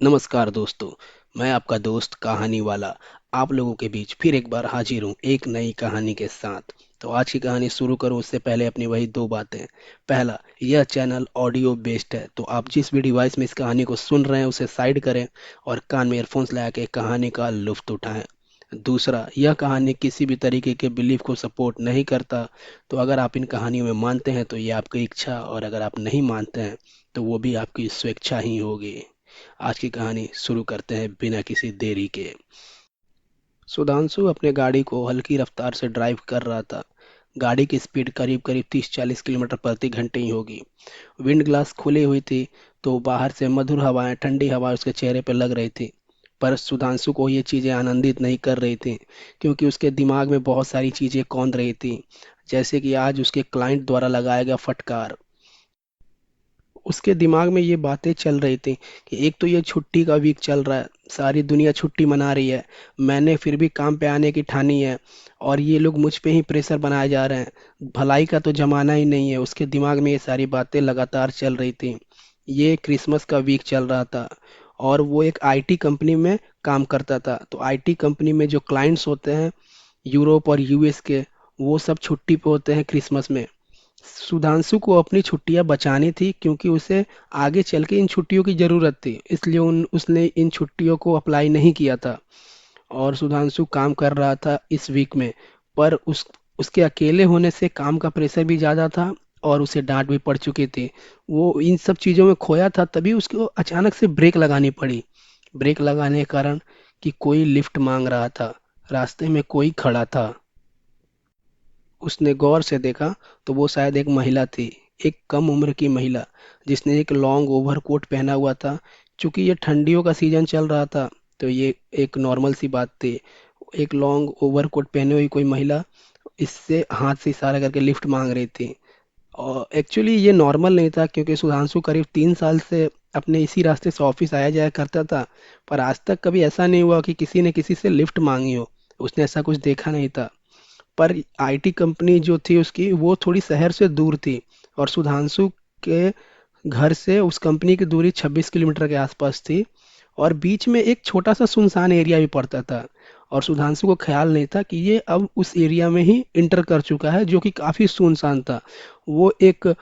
नमस्कार दोस्तों। मैं आपका दोस्त कहानी वाला आप लोगों के बीच फिर एक बार हाजिर हूँ एक नई कहानी के साथ। तो आज की कहानी शुरू करूँ उससे पहले अपनी वही दो बातें। पहला, यह चैनल ऑडियो बेस्ड है, तो आप जिस भी डिवाइस में इस कहानी को सुन रहे हैं उसे साइड करें और कान में ईयरफोन्स लगा के कहानी का लुत्फ उठाएं। दूसरा, यह कहानी किसी भी तरीके के बिलीफ को सपोर्ट नहीं करता। तो अगर आप इन कहानियों में मानते हैं तो ये आपकी इच्छा, और अगर आप नहीं मानते हैं तो वो भी आपकी स्वेच्छा ही होगी। आज की कहानी शुरू करते हैं बिना किसी देरी के। सुधांशु अपने गाड़ी को हल्की रफ्तार से ड्राइव कर रहा था। गाड़ी की स्पीड करीब करीब 30-40 किलोमीटर प्रति घंटे ही होगी। विंड ग्लास खुली हुई थी, तो बाहर से मधुर हवाएं, ठंडी हवा उसके चेहरे पर लग रही थी। पर सुधांशु को ये चीज़ें आनंदित नहीं कर रही थी, क्योंकि उसके दिमाग में बहुत सारी चीज़ें कौंध रही थी। जैसे कि आज उसके क्लाइंट द्वारा लगाया गया फटकार। उसके दिमाग में ये बातें चल रही थी कि एक तो ये छुट्टी का वीक चल रहा है, सारी दुनिया छुट्टी मना रही है, मैंने फिर भी काम पे आने की ठानी है, और ये लोग मुझ पे ही प्रेशर बनाए जा रहे हैं। भलाई का तो जमाना ही नहीं है। उसके दिमाग में ये सारी बातें लगातार चल रही थी। ये क्रिसमस का वीक चल रहा था, और वो एक आईटी कंपनी में काम करता था। तो आईटी कंपनी में जो क्लाइंट्स होते हैं यूरोप और यूएस के, वो सब छुट्टी पे होते हैं क्रिसमस में। सुधांशु को अपनी छुट्टियां बचानी थी, क्योंकि उसे आगे चल के इन छुट्टियों की ज़रूरत थी, इसलिए उसने इन छुट्टियों को अप्लाई नहीं किया था। और सुधांशु काम कर रहा था इस वीक में। पर उसके अकेले होने से काम का प्रेशर भी ज़्यादा था, और उसे डांट भी पड़ चुकी थी। वो इन सब चीज़ों में खोया था, तभी उसको अचानक से ब्रेक लगानी पड़ी। ब्रेक लगाने के कारण कि कोई लिफ्ट मांग रहा था, रास्ते में कोई खड़ा था। उसने गौर से देखा तो वो शायद एक महिला थी, एक कम उम्र की महिला, जिसने एक लॉन्ग ओवरकोट पहना हुआ था। चूंकि ये ठंडियों का सीजन चल रहा था, तो ये एक नॉर्मल सी बात थी। एक लॉन्ग ओवरकोट पहने हुई कोई महिला इससे हाथ से इशारा करके लिफ्ट मांग रही थी। और एक्चुअली ये नॉर्मल नहीं था, क्योंकि सुधांशु करीब 3 साल से अपने इसी रास्ते से ऑफिस आया जाया करता था। पर आज तक कभी ऐसा नहीं हुआ कि किसी ने किसी से लिफ्ट मांगी हो। उसने ऐसा कुछ देखा नहीं था। पर आईटी कंपनी जो थी उसकी, वो थोड़ी शहर से दूर थी, और सुधांशु के घर से उस कंपनी की दूरी 26 किलोमीटर के आसपास थी। और बीच में एक छोटा सा सुनसान एरिया भी पड़ता था। और सुधांशु को ख्याल नहीं था कि ये अब उस एरिया में ही इंटर कर चुका है, जो कि काफ़ी सुनसान था। वो एक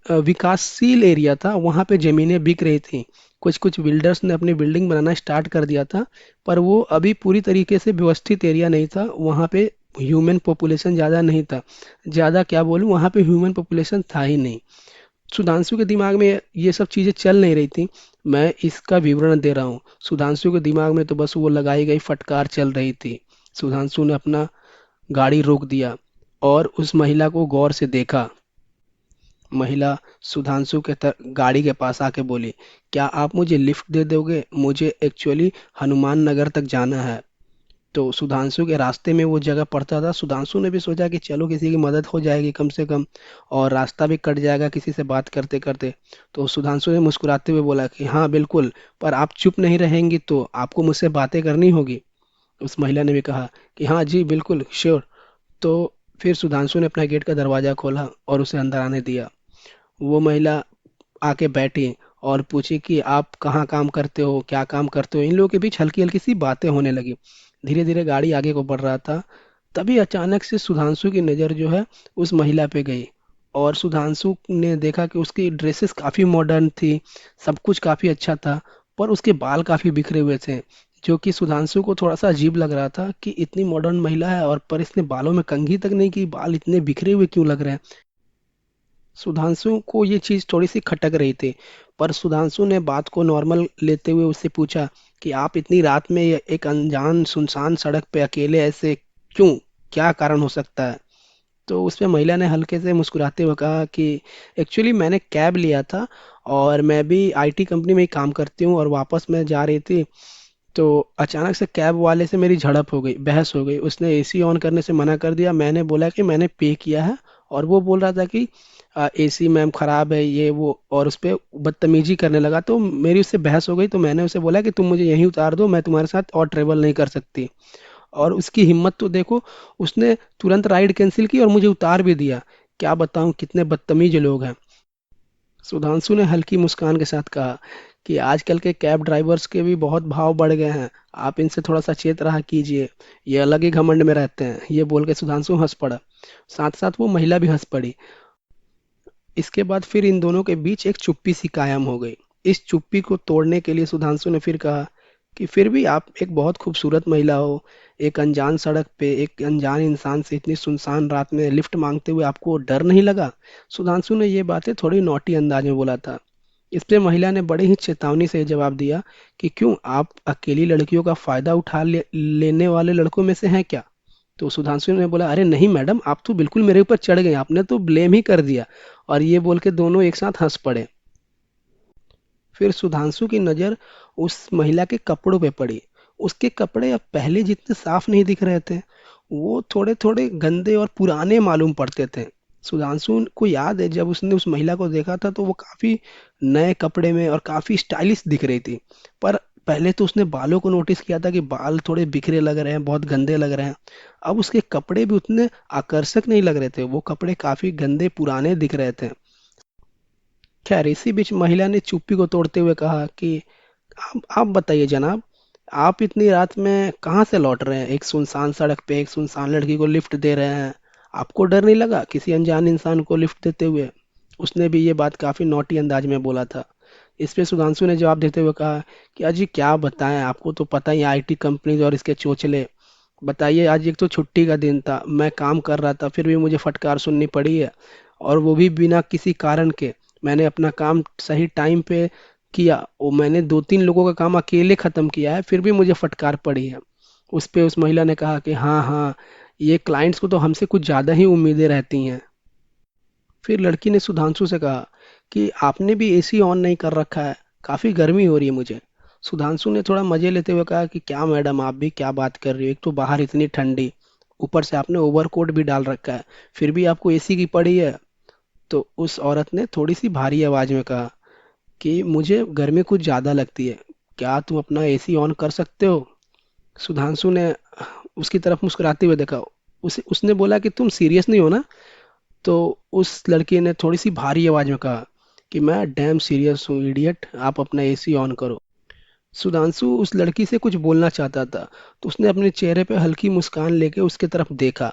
विकासशील एरिया था, वहाँ पे ज़मीनें बिक रही थी। कुछ कुछ बिल्डर्स ने अपनी बिल्डिंग बनाना स्टार्ट कर दिया था। पर वो अभी पूरी तरीके से व्यवस्थित एरिया नहीं था। वहाँ पे ह्यूमन पॉपुलेशन ज़्यादा नहीं था। ज़्यादा क्या बोलूँ, वहाँ पे ह्यूमन पॉपुलेशन था ही नहीं। सुधांशु के दिमाग में ये सब चीज़ें चल नहीं रही थी। मैं इसका विवरण दे रहा हूँ। सुधांशु के दिमाग में तो बस वो लगाई गई फटकार चल रही थी। सुधांशु ने अपना गाड़ी रोक दिया और उस महिला को गौर से देखा। महिला सुधांशु के गाड़ी के पास आके बोली, क्या आप मुझे लिफ्ट दे दोगे? मुझे एक्चुअली हनुमान नगर तक जाना है। तो सुधांशु के रास्ते में वो जगह पड़ता था। सुधांशु ने भी सोचा कि चलो किसी की मदद हो जाएगी कम से कम, और रास्ता भी कट जाएगा किसी से बात करते करते। तो सुधांशु ने मुस्कुराते हुए बोला कि हाँ बिल्कुल, पर आप चुप नहीं रहेंगी तो आपको मुझसे बातें करनी होगी। उस महिला ने भी कहा कि हाँ जी बिल्कुल श्योर। तो फिर सुधांशु ने अपना गेट का दरवाज़ा खोला और उसे अंदर आने दिया। वो महिला आके बैठी और पूछी कि आप कहाँ काम करते हो, क्या काम करते हो। इन लोगों के बीच हल्की हल्की सी बातें होने लगी। धीरे धीरे गाड़ी आगे को बढ़ रहा था। तभी अचानक से सुधांशु की नज़र जो है उस महिला पे गई। और सुधांशु ने देखा कि उसकी ड्रेसेस काफ़ी मॉडर्न थी, सब कुछ काफ़ी अच्छा था। पर उसके बाल काफ़ी बिखरे हुए थे, जो कि सुधांशु को थोड़ा सा अजीब लग रहा था कि इतनी मॉडर्न महिला है और पर इसने बालों में कंघी तक नहीं की, बाल इतने बिखरे हुए क्यों लग रहे हैं। सुधांशु को ये चीज़ थोड़ी सी खटक रही थी। पर सुधांशु ने बात को नॉर्मल लेते हुए उससे पूछा कि आप इतनी रात में एक अनजान सुनसान सड़क पे अकेले ऐसे क्यों? क्या कारण हो सकता है? तो उसपे महिला ने हल्के से मुस्कुराते हुए कहा कि एक्चुअली मैंने कैब लिया था, और मैं भी आईटी कंपनी में ही काम करती हूँ, और वापस मैं जा रही थी तो अचानक से कैब वाले से मेरी झड़प हो गई, बहस हो गई। उसने एसी ऑन करने से मना कर दिया। मैंने बोला कि मैंने पे किया है, और वो बोल रहा था कि एसी मैम खराब है ये वो, और उस पर बदतमीजी करने लगा। तो मेरी उससे बहस हो गई, तो मैंने उसे बोला कि तुम मुझे यहीं उतार दो, मैं तुम्हारे साथ और ट्रेवल नहीं कर सकती। और उसकी हिम्मत तो देखो, उसने तुरंत राइड कैंसिल की और मुझे उतार भी दिया। क्या बताऊं कितने बदतमीज लोग हैं। सुधांशु ने हल्की मुस्कान के साथ कहा कि आजकल के कैब ड्राइवर्स के भी बहुत भाव बढ़ गए हैं, आप इनसे थोड़ा सचेत रहा कीजिए, ये अलग ही घमंड में रहते हैं। ये बोल के सुधांशु हंस पड़ा। साथ साथ वो महिला भी हंस पड़ी। इसके बाद फिर इन दोनों के बीच एक चुप्पी सी कायम हो गई। इस चुप्पी को तोड़ने के लिए सुधांशु ने फिर कहा कि फिर भी आप एक बहुत खूबसूरत महिला हो, एक अनजान सड़क पे एक अनजान इंसान से इतनी सुनसान रात में लिफ्ट मांगते हुए आपको डर नहीं लगा? सुधांशु ने ये बातें थोड़ी नौटी अंदाज में बोला था। इस पे महिला ने बड़े ही चेतावनी से जवाब दिया कि क्यों, आप अकेली लड़कियों का फायदा लेने वाले लड़कों में से हैं क्या? तो सुधांशु ने बोला, अरे नहीं मैडम, आप तो बिल्कुल मेरे ऊपर चढ़ गए, आपने तो ब्लेम ही कर दिया। और ये बोल के दोनों एक साथ हंस पड़े। फिर सुधांशु की नज़र उस महिला के कपड़ों पे पड़ी। उसके कपड़े अब पहले जितने साफ नहीं दिख रहे थे, वो थोड़े थोड़े गंदे और पुराने मालूम पड़ते थे। सुधांशु को याद है जब उसने उस महिला को देखा था तो वो काफी नए कपड़े में और काफी स्टाइलिश दिख रही थी। पर पहले तो उसने बालों को नोटिस किया था कि बाल थोड़े बिखरे लग रहे हैं, बहुत गंदे लग रहे हैं। अब उसके कपड़े भी उतने आकर्षक नहीं लग रहे थे, वो कपड़े काफी गंदे पुराने दिख रहे थे। खैर, इसी बीच महिला ने चुप्पी को तोड़ते हुए कहा कि आप बताइए जनाब, आप इतनी रात में कहाँ से लौट रहे हैं? एक सुनसान सड़क पे एक सुनसान लड़की को लिफ्ट दे रहे हैं, आपको डर नहीं लगा किसी अनजान इंसान को लिफ्ट देते हुए? उसने भी ये बात काफी नौटी अंदाज में बोला था। इस पे सुधांशु ने जवाब देते हुए कहा कि अजी क्या बताएं, आपको तो पता ही आईटी कंपनीज और इसके चोचले। बताइए, आज एक तो छुट्टी का दिन था, मैं काम कर रहा था, फिर भी मुझे फटकार सुननी पड़ी है, और वो भी बिना किसी कारण के। मैंने अपना काम सही टाइम पे किया, और मैंने 2-3 लोगों का काम अकेले खत्म किया है, फिर भी मुझे फटकार पड़ी है। उस पे उस महिला ने कहा कि हाँ हाँ, ये क्लाइंट्स को तो हमसे कुछ ज्यादा ही उम्मीदें रहती हैं। फिर लड़की ने सुधांशु से कहा कि आपने भी एसी ऑन नहीं कर रखा है, काफी गर्मी हो रही है मुझे। सुधांशु ने थोड़ा मजे लेते हुए कहा कि क्या मैडम, आप भी क्या बात कर रही हो, एक तो बाहर इतनी ठंडी, ऊपर से आपने ओवरकोट भी डाल रखा है, फिर भी आपको एसी की पड़ी है? तो उस औरत ने थोड़ी सी भारी आवाज में कहा कि मुझे गर्मी कुछ ज्यादा लगती है, क्या तुम अपना एसी ऑन कर सकते हो? सुधांशु ने उसकी तरफ मुस्कुराते हुए देखा। उसने बोला कि तुम सीरियस नहीं हो ना? तो उस लड़की ने थोड़ी सी भारी आवाज में कहा कि मैं डैम सीरियस हूँ इडियट, आप अपना एसी ऑन करो। सुधांशु उस लड़की से कुछ बोलना चाहता था, तो उसने अपने चेहरे पे हल्की मुस्कान लेके उसके तरफ देखा,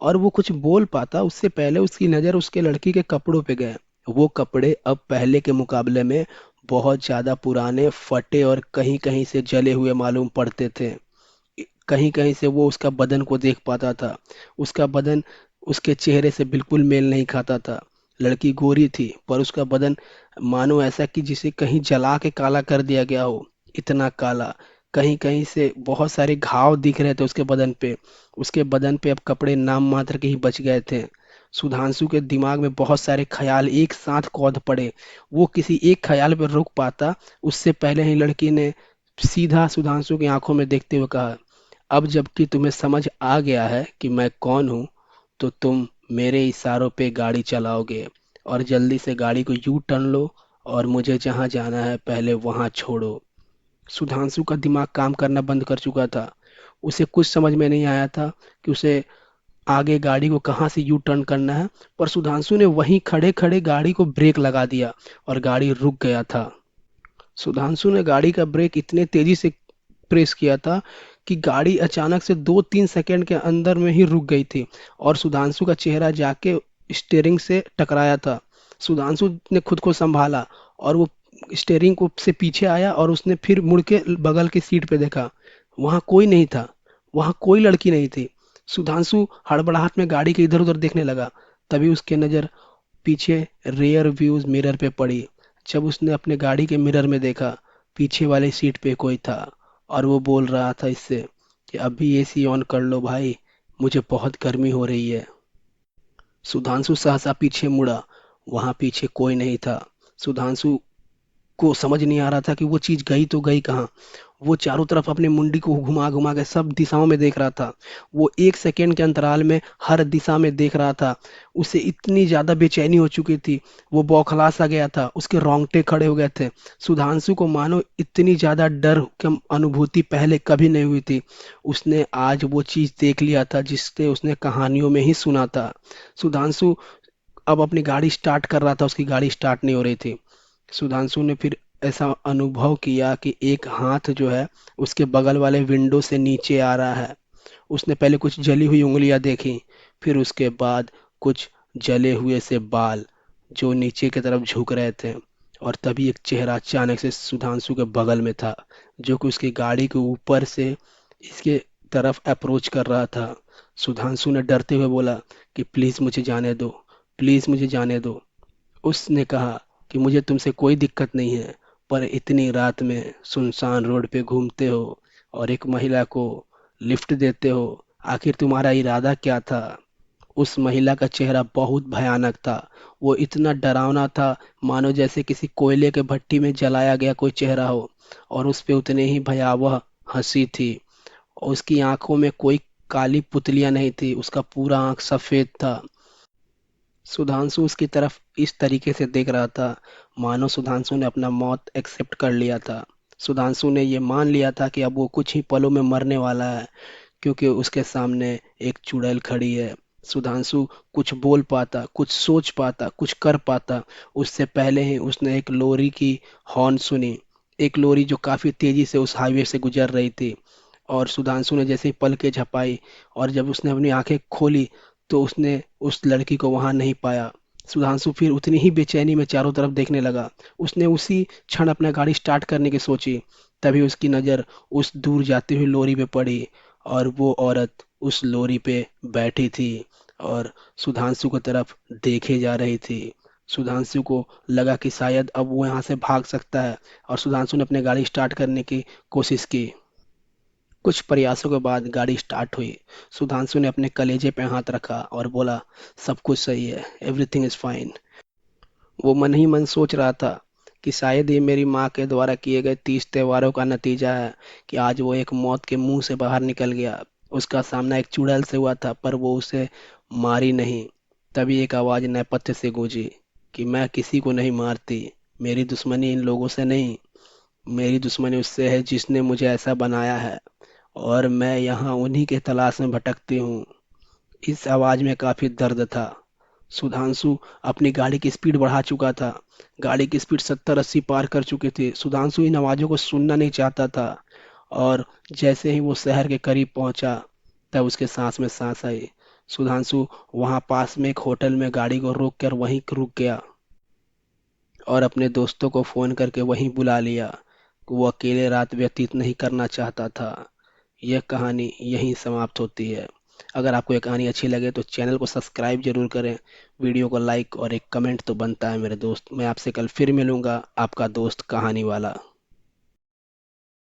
और वो कुछ बोल पाता उससे पहले उसकी नज़र उसके लड़की के कपड़ों पे गए। वो कपड़े अब पहले के मुकाबले में बहुत ज़्यादा पुराने, फटे और कहीं कहीं से जले हुए मालूम पड़ते थे। कहीं कहीं से वो उसका बदन को देख पाता था। उसका बदन उसके चेहरे से बिल्कुल मेल नहीं खाता था। लड़की गोरी थी, पर उसका बदन मानो ऐसा कि जिसे कहीं जला के काला कर दिया गया हो, इतना काला। कहीं कहीं से बहुत सारे घाव दिख रहे थे उसके बदन पे। उसके बदन पे अब कपड़े नाम मात्र के ही बच गए थे। सुधांशु के दिमाग में बहुत सारे ख्याल एक साथ कौंध पड़े। वो किसी एक ख्याल पर रुक पाता उससे पहले ही लड़की ने सीधा सुधांशु की आंखों में देखते हुए कहा, अब जबकि तुम्हें समझ आ गया है कि मैं कौन हूँ, तो तुम मेरे इशारों पे गाड़ी चलाओगे, और जल्दी से गाड़ी को यू टर्न लो, और मुझे जहाँ जाना है पहले वहाँ छोड़ो। सुधांशु का दिमाग काम करना बंद कर चुका था। उसे कुछ समझ में नहीं आया था कि उसे आगे गाड़ी को कहाँ से यू टर्न करना है, पर सुधांशु ने वहीं खड़े खड़े गाड़ी को ब्रेक लगा दिया और गाड़ी रुक गया था। सुधांशु ने गाड़ी का ब्रेक इतने तेजी से प्रेस किया था कि गाड़ी अचानक से 2-3 सेकंड के अंदर में ही रुक गई थी, और सुधांशु का चेहरा जाके स्टीयरिंग से टकराया था। सुधांशु ने खुद को संभाला, और वो स्टीयरिंग को से पीछे आया, और उसने फिर मुड़ के बगल की सीट पे देखा। वहां कोई नहीं था, वहां कोई लड़की नहीं थी। सुधांशु हड़बड़ाहट में गाड़ी के इधर उधर देखने लगा। तभी उसकी नजर पीछे रेयर व्यूज मिरर पे पड़ी। जब उसने अपने गाड़ी के मिरर में देखा, पीछे वाली सीट पे कोई था, और वो बोल रहा था इससे कि अभी एसी ऑन कर लो भाई, मुझे बहुत गर्मी हो रही है। सुधांशु सहसा पीछे मुड़ा। वहां पीछे कोई नहीं था। सुधांशु को समझ नहीं आ रहा था कि वो चीज गई तो गई कहाँ। वो चारों तरफ अपनी मुंडी को घुमा घुमा के सब दिशाओं में देख रहा था। वो 1 सेकेंड के अंतराल में हर दिशा में देख रहा था। उसे इतनी ज्यादा बेचैनी हो चुकी थी, वो बौखला सा गया था, उसके रोंगटे खड़े हो गए थे। सुधांशु को मानो इतनी ज्यादा डर की अनुभूति पहले कभी नहीं हुई थी। उसने आज वो चीज देख लिया था जिससे उसने कहानियों में ही सुना था। सुधांशु अब अपनी गाड़ी स्टार्ट कर रहा था, उसकी गाड़ी स्टार्ट नहीं हो रही थी। सुधांशु ने फिर ऐसा अनुभव किया कि एक हाथ जो है उसके बगल वाले विंडो से नीचे आ रहा है। उसने पहले कुछ जली हुई उंगलियां देखी, फिर उसके बाद कुछ जले हुए से बाल जो नीचे की तरफ झुक रहे थे। और तभी एक चेहरा अचानक से सुधांशु के बगल में था, जो कि उसकी गाड़ी के ऊपर से इसके तरफ अप्रोच कर रहा था। सुधांशु ने डरते हुए बोला कि प्लीज मुझे जाने दो, प्लीज मुझे जाने दो। उसने कहा कि मुझे तुमसे कोई दिक्कत नहीं है, पर इतनी रात में सुनसान रोड पे घूमते हो और एक महिला को लिफ्ट देते हो, आखिर तुम्हारा इरादा क्या था? उस महिला का चेहरा बहुत भयानक था। वो इतना डरावना था, मानो जैसे किसी कोयले के भट्टी में जलाया गया कोई चेहरा हो। और उस पे उतने ही भयावह हंसी थी। और उसकी आंखों में कोई काली पुतलियां नहीं थी, उसका पूरा आंख सफेद था। सुधांशु उसकी तरफ इस तरीके से देख रहा था, मानो सुधांशु ने अपना मौत एक्सेप्ट कर लिया था। सुधांशु ने ये मान लिया था कि अब वो कुछ ही पलों में मरने वाला है, क्योंकि उसके सामने एक चुड़ैल खड़ी है। सुधांशु कुछ बोल पाता, कुछ सोच पाता, कुछ कर पाता, उससे पहले ही उसने एक लोरी की हॉर्न सुनी। एक लोरी जो काफी तेजी से उस हाईवे से गुजर रही थी। और सुधांशु ने जैसे ही पलकें झपाई और जब उसने अपनी आंखें खोली, तो उसने उस लड़की को वहां नहीं पाया। सुधांशु फिर उतनी ही बेचैनी में चारों तरफ देखने लगा। उसने उसी क्षण अपना गाड़ी स्टार्ट करने की सोची। तभी उसकी नज़र उस दूर जाती हुई लोरी पे पड़ी, और वो औरत उस लोरी पे बैठी थी और सुधांशु की तरफ देखे जा रही थी। सुधांशु को लगा कि शायद अब वो यहाँ से भाग सकता है, और सुधांशु ने अपनी गाड़ी स्टार्ट करने की कोशिश की। कुछ प्रयासों के बाद गाड़ी स्टार्ट हुई। सुधांशु ने अपने कलेजे पे हाथ रखा और बोला, सब कुछ सही है, एवरीथिंग इज फाइन। वो मन ही मन सोच रहा था कि शायद ये मेरी माँ के द्वारा किए गए 30 त्योहारों का नतीजा है कि आज वो एक मौत के मुंह से बाहर निकल गया। उसका सामना एक चुड़ैल से हुआ था, पर वो उसे मारी नहीं। तभी एक आवाज नेपथ्य से गूंजी कि मैं किसी को नहीं मारती, मेरी दुश्मनी इन लोगों से नहीं, मेरी दुश्मनी उससे है जिसने मुझे ऐसा बनाया है, और मैं यहाँ उन्हीं के तलाश में भटकती हूँ। इस आवाज में काफी दर्द था। सुधांशु अपनी गाड़ी की स्पीड बढ़ा चुका था। गाड़ी की स्पीड 70-80 पार कर चुकी थी। सुधांशु इन आवाजों को सुनना नहीं चाहता था। और जैसे ही वो शहर के करीब पहुंचा, तब उसके सांस में सांस आई। सुधांशु वहां पास में एक होटल में गाड़ी को रोक कर वहीं रुक गया और अपने दोस्तों को फोन करके वहीं बुला लिया। वो अकेले रात व्यतीत नहीं करना चाहता था। यह कहानी यहीं समाप्त होती है। अगर आपको ये कहानी अच्छी लगे तो चैनल को सब्सक्राइब जरूर करें, वीडियो को लाइक और एक कमेंट तो बनता है मेरे दोस्त। मैं आपसे कल फिर मिलूंगा, आपका दोस्त कहानी वाला।